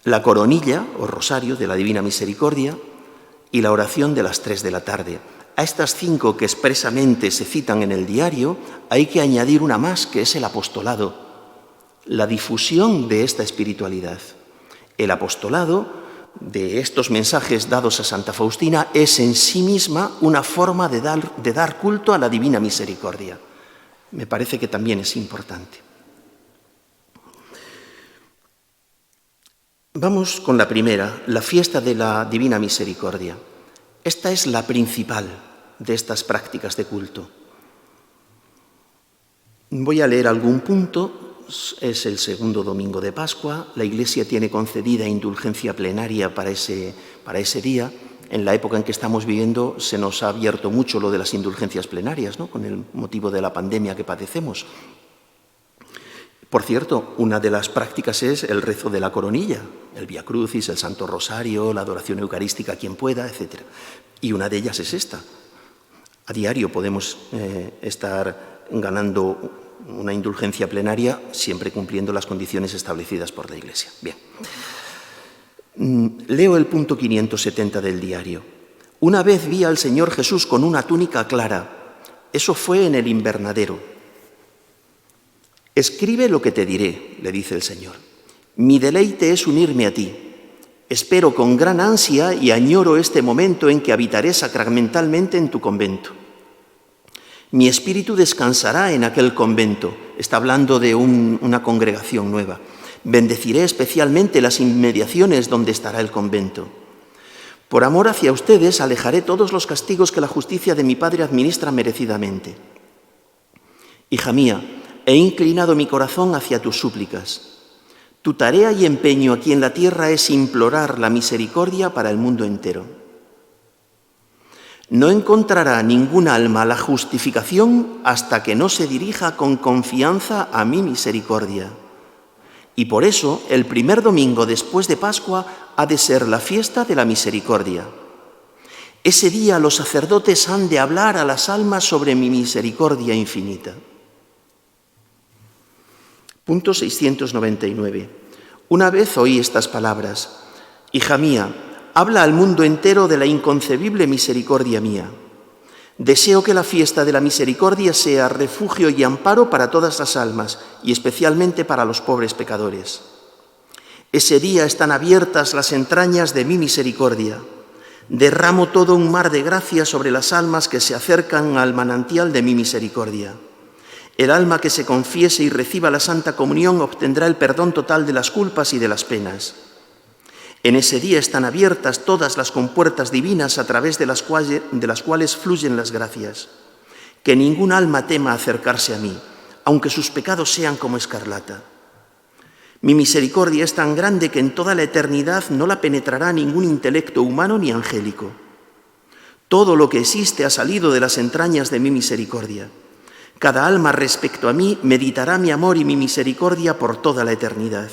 la coronilla o rosario de la Divina Misericordia y la oración de las 3 de la tarde. A estas 5 que expresamente se citan en el diario hay que añadir una más, que es el apostolado, la difusión de esta espiritualidad. El apostolado de estos mensajes dados a Santa Faustina es en sí misma una forma de dar culto a la Divina Misericordia. Me parece que también es importante. Vamos con la primera, la fiesta de la Divina Misericordia. Esta es la principal de estas prácticas de culto. Voy a leer algún punto. Es el segundo domingo de Pascua. La Iglesia tiene concedida indulgencia plenaria para ese día. En la época en que estamos viviendo se nos ha abierto mucho lo de las indulgencias plenarias, ¿no?, con el motivo de la pandemia que padecemos. Por cierto, una de las prácticas es el rezo de la coronilla, el Vía Crucis, el Santo Rosario, la adoración eucarística, quien pueda, etc. Y una de ellas es esta. A diario podemos estar ganando una indulgencia plenaria, siempre cumpliendo las condiciones establecidas por la Iglesia. Bien. Leo el punto 570 del diario. Una vez vi al Señor Jesús con una túnica clara. Eso fue en el invernadero. Escribe lo que te diré, le dice el Señor. Mi deleite es unirme a ti. Espero con gran ansia y añoro este momento en que habitaré sacramentalmente en tu convento. Mi espíritu descansará en aquel convento. Está hablando de una congregación nueva. Bendeciré especialmente las inmediaciones donde estará el convento. Por amor hacia ustedes alejaré todos los castigos que la justicia de mi Padre administra merecidamente. Hija mía, he inclinado mi corazón hacia tus súplicas. Tu tarea y empeño aquí en la tierra es implorar la misericordia para el mundo entero. No encontrará ninguna alma la justificación hasta que no se dirija con confianza a mi misericordia. Y por eso el primer domingo después de Pascua ha de ser la fiesta de la misericordia. Ese día los sacerdotes han de hablar a las almas sobre mi misericordia infinita. Punto 699. Una vez oí estas palabras: hija mía, habla al mundo entero de la inconcebible misericordia mía. Deseo que la fiesta de la misericordia sea refugio y amparo para todas las almas, y especialmente para los pobres pecadores. Ese día están abiertas las entrañas de mi misericordia. Derramo todo un mar de gracia sobre las almas que se acercan al manantial de mi misericordia. El alma que se confiese y reciba la Santa Comunión obtendrá el perdón total de las culpas y de las penas. En ese día están abiertas todas las compuertas divinas a través de las cuales fluyen las gracias. Que ningún alma tema acercarse a mí, aunque sus pecados sean como escarlata. Mi misericordia es tan grande que en toda la eternidad no la penetrará ningún intelecto humano ni angélico. Todo lo que existe ha salido de las entrañas de mi misericordia. Cada alma respecto a mí meditará mi amor y mi misericordia por toda la eternidad.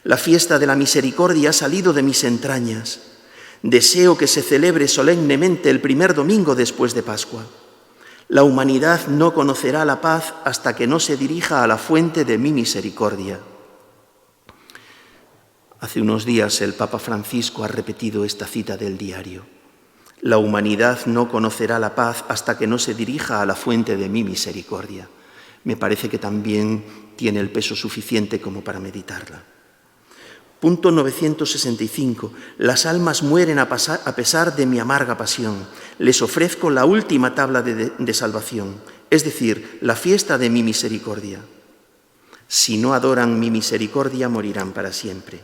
La fiesta de la misericordia ha salido de mis entrañas. Deseo que se celebre solemnemente el primer domingo después de Pascua. La humanidad no conocerá la paz hasta que no se dirija a la fuente de mi misericordia. Hace unos días el Papa Francisco ha repetido esta cita del diario. La humanidad no conocerá la paz hasta que no se dirija a la fuente de mi misericordia. Me parece que también tiene el peso suficiente como para meditarla. Punto 965. Las almas mueren a pesar de mi amarga pasión. Les ofrezco la última tabla de salvación, es decir, la fiesta de mi misericordia. Si no adoran mi misericordia, morirán para siempre.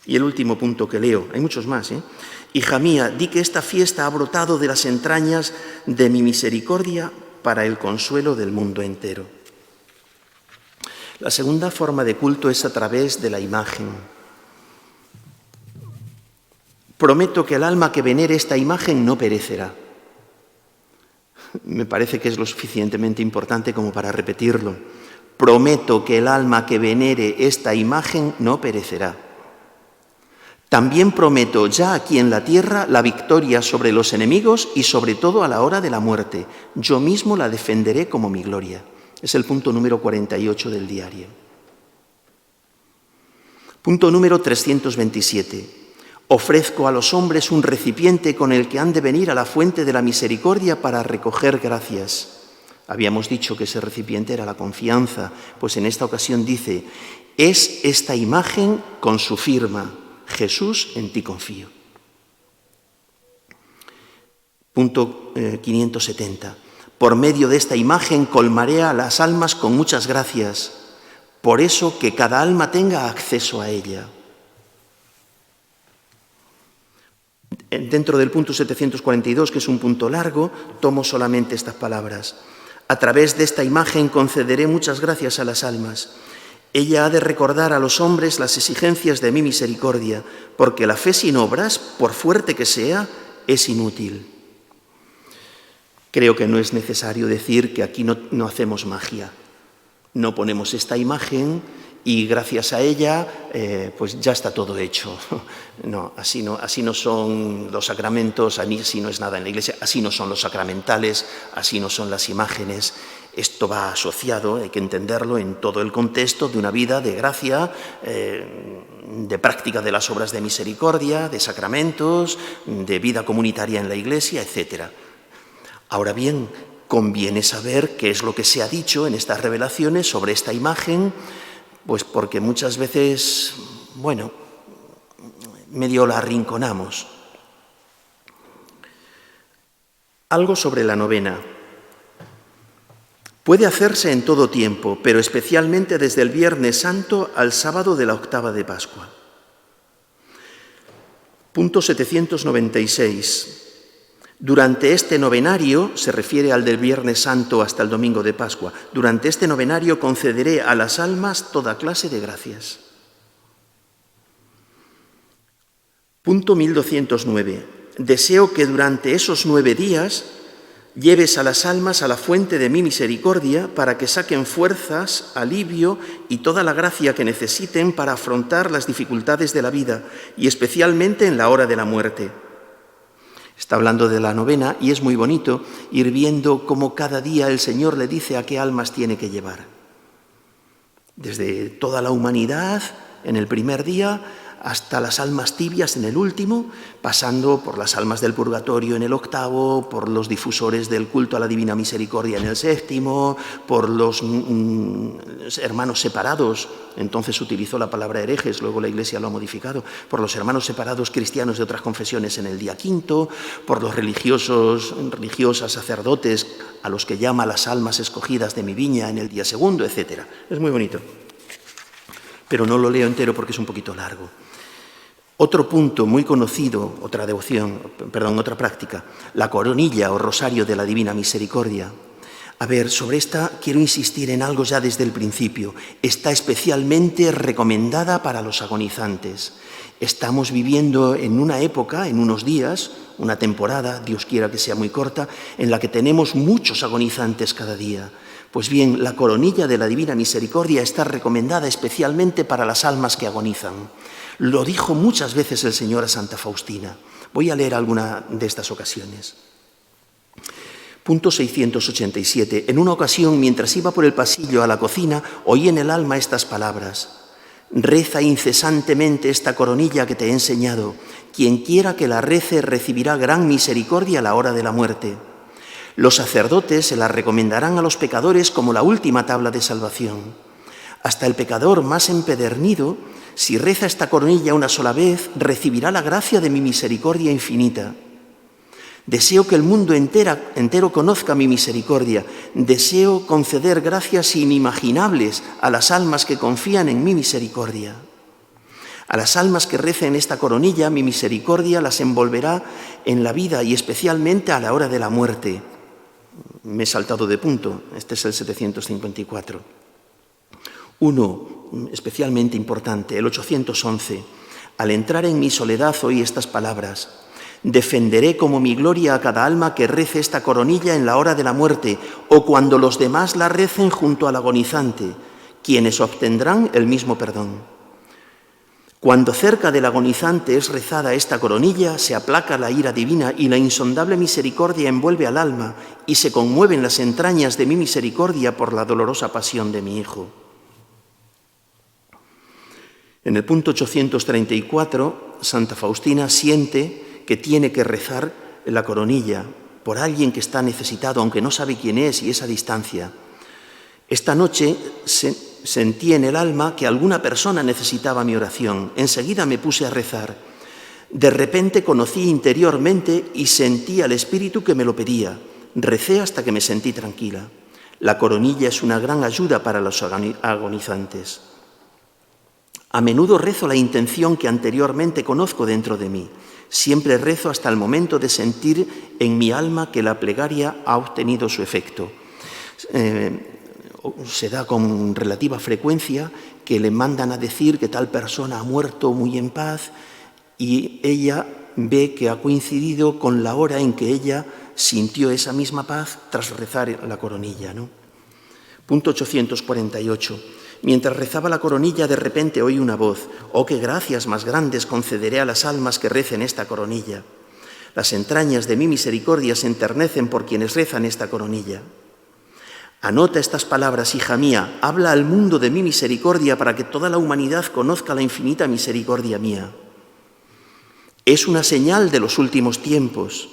Y el último punto que leo, hay muchos más, Hija mía, di que esta fiesta ha brotado de las entrañas de mi misericordia para el consuelo del mundo entero. La segunda forma de culto es a través de la imagen. Prometo que el alma que venere esta imagen no perecerá. Me parece que es lo suficientemente importante como para repetirlo. Prometo que el alma que venere esta imagen no perecerá. También prometo ya aquí en la tierra la victoria sobre los enemigos y sobre todo a la hora de la muerte. Yo mismo la defenderé como mi gloria. Es el punto número 48 del diario. Punto número 327. Ofrezco a los hombres un recipiente con el que han de venir a la fuente de la misericordia para recoger gracias. Habíamos dicho que ese recipiente era la confianza, pues en esta ocasión dice, es esta imagen con su firma. Jesús, en ti confío. Punto 570. Por medio de esta imagen colmaré a las almas con muchas gracias. Por eso que cada alma tenga acceso a ella. Dentro del punto 742, que es un punto largo, tomo solamente estas palabras. A través de esta imagen concederé muchas gracias a las almas. Ella ha de recordar a los hombres las exigencias de mi misericordia, porque la fe sin obras, por fuerte que sea, es inútil. Creo que no es necesario decir que aquí no hacemos magia. No ponemos esta imagen y gracias a ella pues ya está todo hecho. No, así no son los sacramentos, así no es nada en la Iglesia, así no son los sacramentales, así no son las imágenes. Esto va asociado, hay que entenderlo, en todo el contexto de una vida de gracia, de práctica de las obras de misericordia, de sacramentos, de vida comunitaria en la Iglesia, etc. Ahora bien, conviene saber qué es lo que se ha dicho en estas revelaciones sobre esta imagen, pues porque muchas veces, medio la arrinconamos. Algo sobre la novena. Puede hacerse en todo tiempo, pero especialmente desde el Viernes Santo al sábado de la octava de Pascua. Punto 796. Durante este novenario, se refiere al del Viernes Santo hasta el domingo de Pascua, durante este novenario concederé a las almas toda clase de gracias. Punto 1209. Deseo que durante esos 9 días lleves a las almas a la fuente de mi misericordia para que saquen fuerzas, alivio y toda la gracia que necesiten para afrontar las dificultades de la vida y especialmente en la hora de la muerte. Está hablando de la novena y es muy bonito ir viendo cómo cada día el Señor le dice a qué almas tiene que llevar. Desde toda la humanidad, en el primer día, hasta las almas tibias en el último, pasando por las almas del purgatorio en el octavo, por los difusores del culto a la Divina Misericordia en el séptimo, por los hermanos separados, entonces utilizó la palabra herejes, luego la Iglesia lo ha modificado, por los hermanos separados cristianos de otras confesiones en el día quinto, por los religiosas, sacerdotes, a los que llama las almas escogidas de mi viña en el día segundo, etc. Es muy bonito, pero no lo leo entero porque es un poquito largo. Otro punto muy conocido, otra práctica, la coronilla o rosario de la Divina Misericordia. A ver, sobre esta quiero insistir en algo ya desde el principio. Está especialmente recomendada para los agonizantes. Estamos viviendo en una época, en unos días, una temporada, Dios quiera que sea muy corta, en la que tenemos muchos agonizantes cada día. Pues bien, la coronilla de la Divina Misericordia está recomendada especialmente para las almas que agonizan. Lo dijo muchas veces el Señor a Santa Faustina. Voy a leer alguna de estas ocasiones. Punto 687. En una ocasión, mientras iba por el pasillo a la cocina, oí en el alma estas palabras. Reza incesantemente esta coronilla que te he enseñado. Quien quiera que la rece recibirá gran misericordia a la hora de la muerte. Los sacerdotes se la recomendarán a los pecadores como la última tabla de salvación. Hasta el pecador más empedernido, si reza esta coronilla una sola vez, recibirá la gracia de mi misericordia infinita. Deseo que el mundo entero conozca mi misericordia. Deseo conceder gracias inimaginables a las almas que confían en mi misericordia. A las almas que recen esta coronilla, mi misericordia las envolverá en la vida y especialmente a la hora de la muerte. Me he saltado de punto, este es el 754. Uno especialmente importante, el 811. Al entrar en mi soledad oí estas palabras. Defenderé como mi gloria a cada alma que rece esta coronilla en la hora de la muerte o cuando los demás la recen junto al agonizante, quienes obtendrán el mismo perdón. Cuando cerca del agonizante es rezada esta coronilla, se aplaca la ira divina y la insondable misericordia envuelve al alma y se conmueven las entrañas de mi misericordia por la dolorosa pasión de mi Hijo. En el punto 834, Santa Faustina siente que tiene que rezar la coronilla por alguien que está necesitado, aunque no sabe quién es y es a distancia. Esta noche sentí en el alma que alguna persona necesitaba mi oración. Enseguida me puse a rezar. De repente conocí interiormente y sentí al Espíritu que me lo pedía. Recé hasta que me sentí tranquila. La coronilla es una gran ayuda para los agonizantes. A menudo rezo la intención que anteriormente conozco dentro de mí. Siempre rezo hasta el momento de sentir en mi alma que la plegaria ha obtenido su efecto. Se da con relativa frecuencia que le mandan a decir que tal persona ha muerto muy en paz y ella ve que ha coincidido con la hora en que ella sintió esa misma paz tras rezar la coronilla, ¿no? Punto 848. Mientras rezaba la coronilla, de repente oí una voz. «Oh, qué gracias más grandes concederé a las almas que recen esta coronilla». Las entrañas de mi misericordia se enternecen por quienes rezan esta coronilla. Anota estas palabras, hija mía, habla al mundo de mi misericordia para que toda la humanidad conozca la infinita misericordia mía. Es una señal de los últimos tiempos.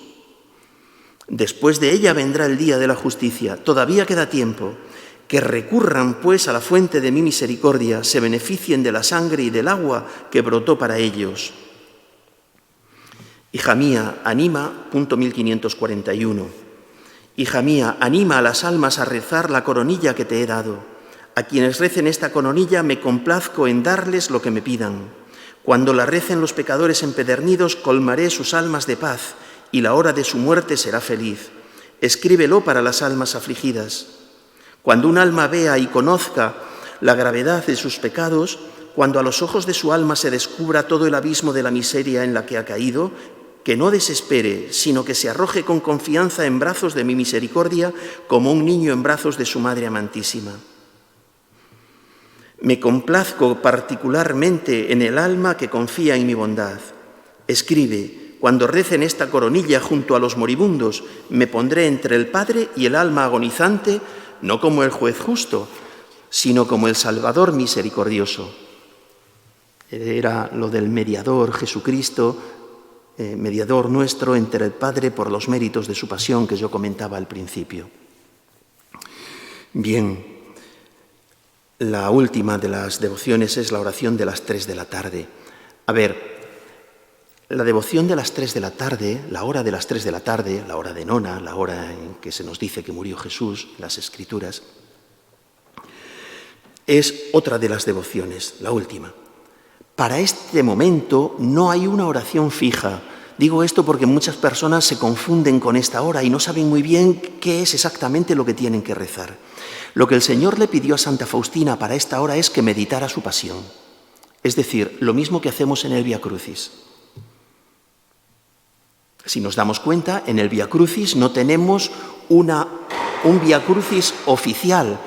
Después de ella vendrá el día de la justicia. Todavía queda tiempo. Que recurran, pues, a la fuente de mi misericordia, se beneficien de la sangre y del agua que brotó para ellos. Hija mía, anima, punto 1541. Hija mía, anima a las almas a rezar la coronilla que te he dado. A quienes recen esta coronilla me complazco en darles lo que me pidan. Cuando la recen los pecadores empedernidos, colmaré sus almas de paz y la hora de su muerte será feliz. Escríbelo para las almas afligidas. Cuando un alma vea y conozca la gravedad de sus pecados, cuando a los ojos de su alma se descubra todo el abismo de la miseria en la que ha caído, que no desespere, sino que se arroje con confianza en brazos de mi misericordia, como un niño en brazos de su madre amantísima. Me complazco particularmente en el alma que confía en mi bondad. Escribe, cuando recen esta coronilla junto a los moribundos, me pondré entre el Padre y el alma agonizante, no como el juez justo, sino como el Salvador misericordioso. Era lo del mediador, Jesucristo, mediador nuestro entre el Padre por los méritos de su pasión que yo comentaba al principio. Bien, la última de las devociones es la oración de las 3 de la tarde. A ver, la devoción de las 3 de la tarde, la hora de las 3 de la tarde, la hora de nona, la hora en que se nos dice que murió Jesús, las Escrituras, es otra de las devociones, la última. Para este momento no hay una oración fija. Digo esto porque muchas personas se confunden con esta hora y no saben muy bien qué es exactamente lo que tienen que rezar. Lo que el Señor le pidió a Santa Faustina para esta hora es que meditara su pasión. Es decir, lo mismo que hacemos en el Vía Crucis. Si nos damos cuenta, en el Vía Crucis no tenemos un Vía Crucis oficial,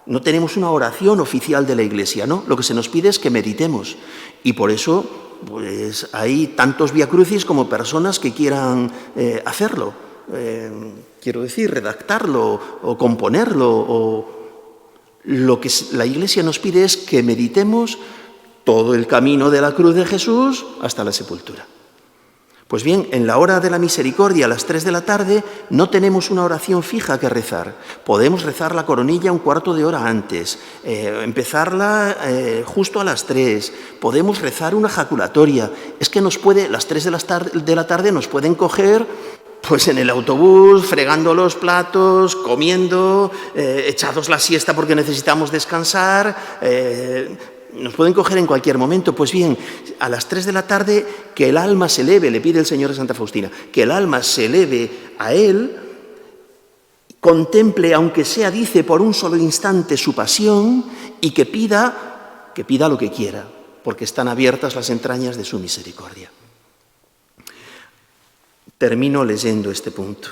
no tenemos una oración oficial de la Iglesia, ¿no? Lo que se nos pide es que meditemos. Y por eso, pues, hay tantos Vía Crucis como personas que quieran hacerlo. Quiero decir, redactarlo o componerlo. Lo que la Iglesia nos pide es que meditemos todo el camino de la cruz de Jesús hasta la sepultura. Pues bien, en la hora de la misericordia, a las 3 de la tarde, no tenemos una oración fija que rezar. Podemos rezar la coronilla un cuarto de hora antes, empezarla justo a las 3. Podemos rezar una jaculatoria. Es que las 3 de la tarde nos pueden coger pues en el autobús, fregando los platos, comiendo, echados la siesta porque necesitamos descansar. Nos pueden coger en cualquier momento. Pues bien, a las 3 de la tarde, que el alma se eleve, le pide el Señor a Santa Faustina, que el alma se eleve a Él, contemple, aunque sea, dice, por un solo instante su pasión y que pida lo que quiera, porque están abiertas las entrañas de su misericordia. Termino leyendo este punto.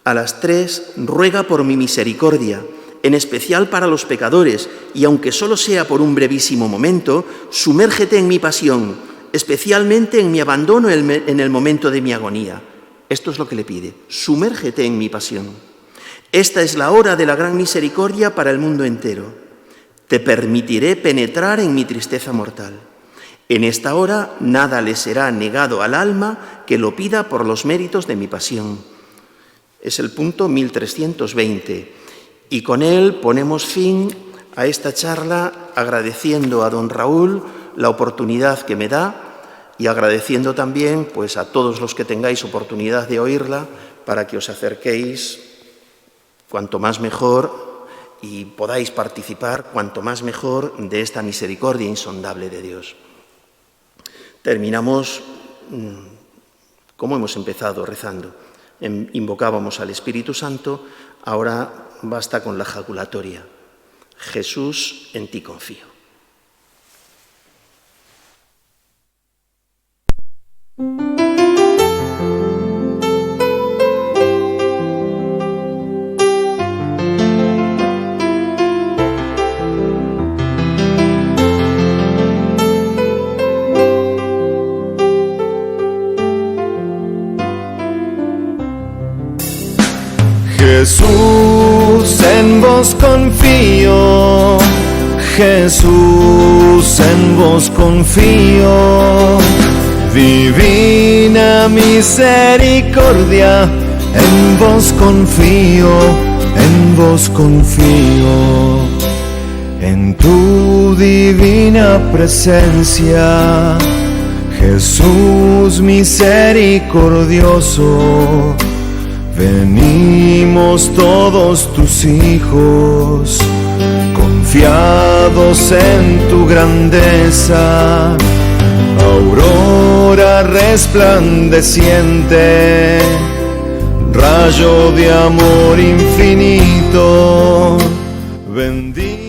A las 3, ruega por mi misericordia, en especial para los pecadores, y aunque solo sea por un brevísimo momento, sumérgete en mi pasión, especialmente en mi abandono en el momento de mi agonía. Esto es lo que le pide, sumérgete en mi pasión. Esta es la hora de la gran misericordia para el mundo entero. Te permitiré penetrar en mi tristeza mortal. En esta hora nada le será negado al alma que lo pida por los méritos de mi pasión. Es el punto 1320. Y con él ponemos fin a esta charla agradeciendo a don Raúl la oportunidad que me da y agradeciendo también pues, a todos los que tengáis oportunidad de oírla para que os acerquéis cuanto más mejor y podáis participar cuanto más mejor de esta misericordia insondable de Dios. Terminamos como hemos empezado, rezando. Invocábamos al Espíritu Santo, ahora basta con la jaculatoria. Jesús, en ti confío. Jesús, en vos confío, Jesús, en vos confío, divina misericordia, en vos confío, en vos confío, en tu divina presencia, Jesús misericordioso. Venimos todos tus hijos, confiados en tu grandeza, aurora resplandeciente, rayo de amor infinito, bendito.